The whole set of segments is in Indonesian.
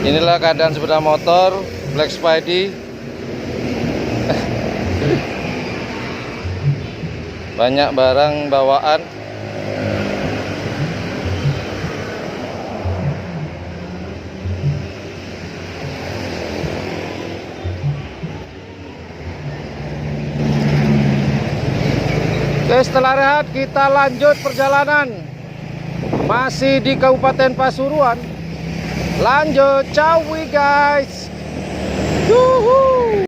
Inilah keadaan sepeda motor Black Spidey. Banyak barang bawaan. Oke, setelah rehat kita lanjut perjalanan. Masih di Kabupaten Pasuruan. Lanjut, cawi guys. Yuhuu.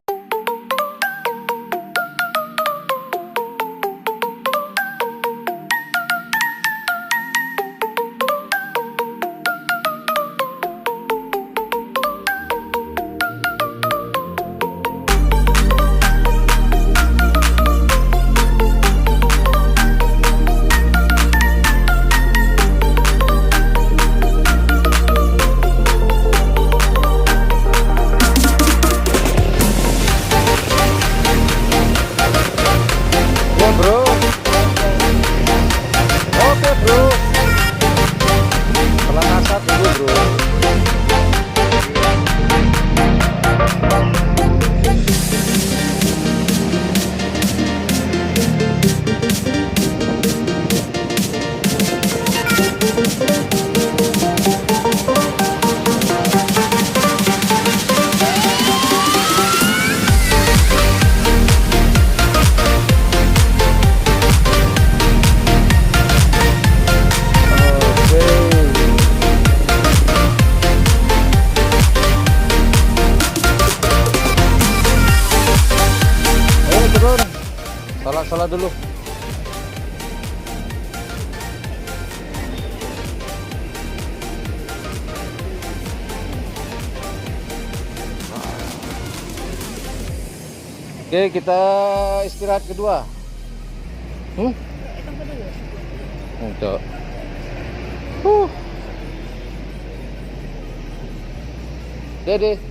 Salah dulu. Oke, kita istirahat kedua. Untuk. Dede.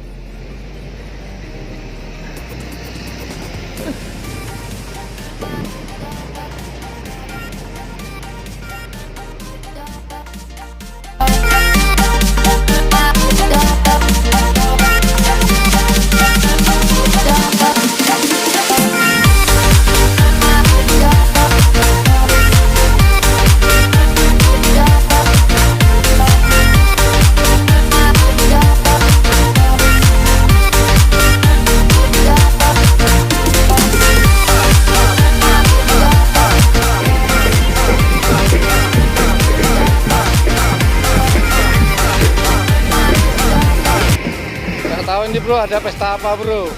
Ini bro, ada pesta apa bro?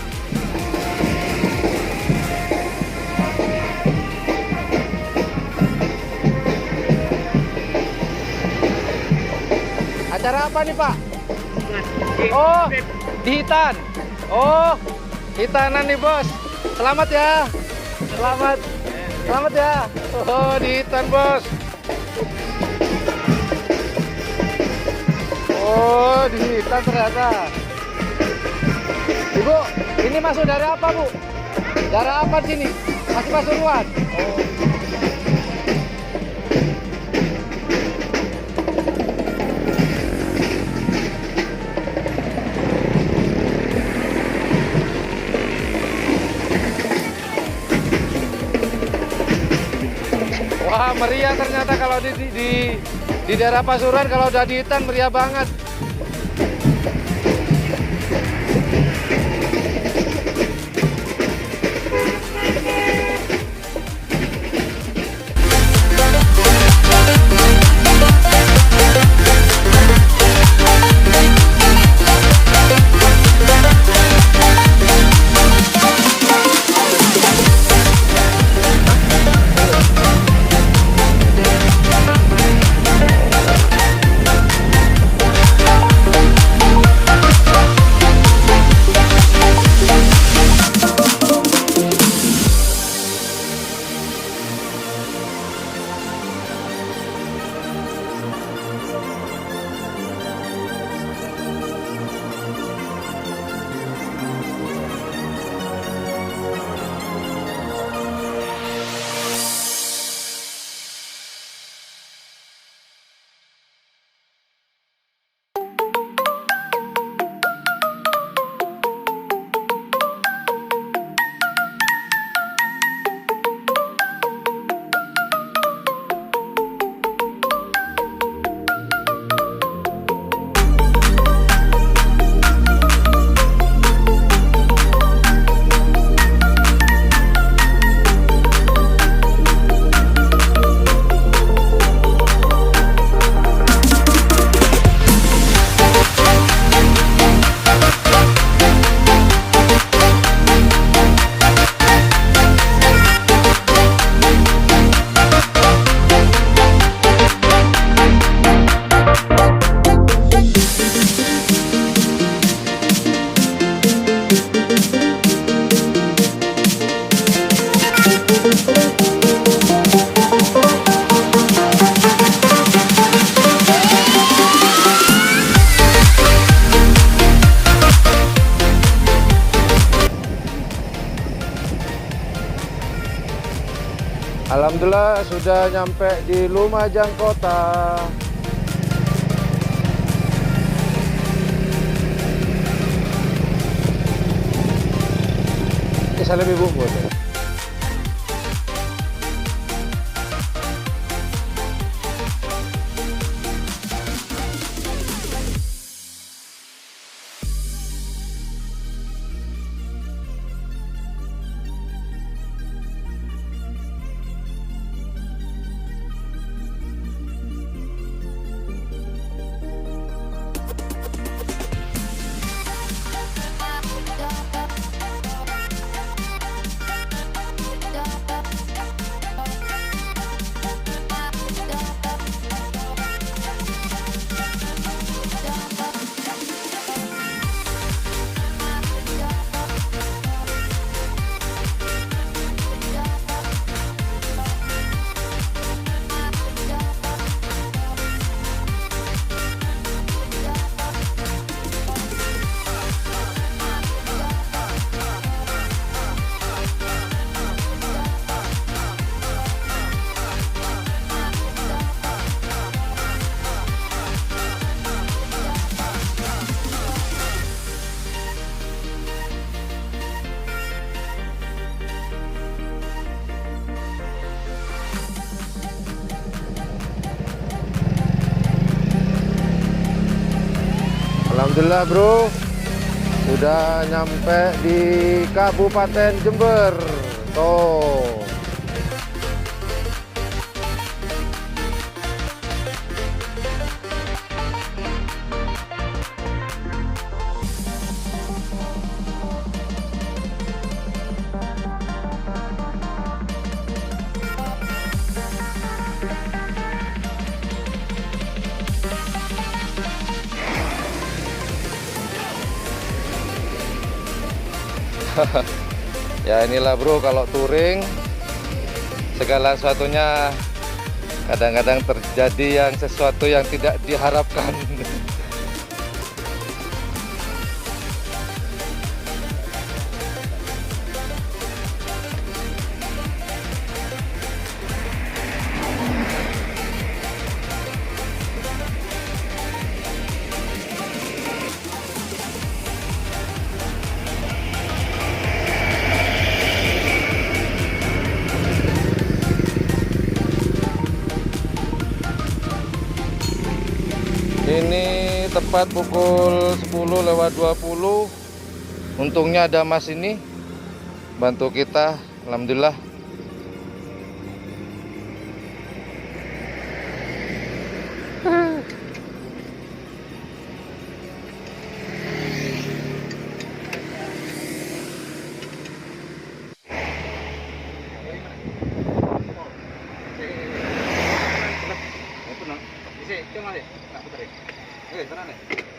Acara apa nih Pak? Oh, di Hitan. Oh, Hitanan nih bos. Selamat ya. Selamat. Selamat ya. Oh, di Hitan bos. Oh, di Hitan ternyata. Ibu, ini masuk dari apa Bu? Dari apa sini? Masih Pasuruan? Oh. Wah, meriah ternyata kalau di daerah Pasuruan, kalau udah di Hitan meriah banget. Alhamdulillah sudah nyampe di Lumajang Kota. Saya lebih bungkus. Alhamdulillah bro, sudah nyampe di Kabupaten Jember. Tuh. Ya inilah bro, kalau touring segala sesuatunya kadang-kadang terjadi yang sesuatu yang tidak diharapkan. Ini tepat pukul 10:20. Untungnya ada Mas ini bantu kita, alhamdulillah. Oke, tenang ya.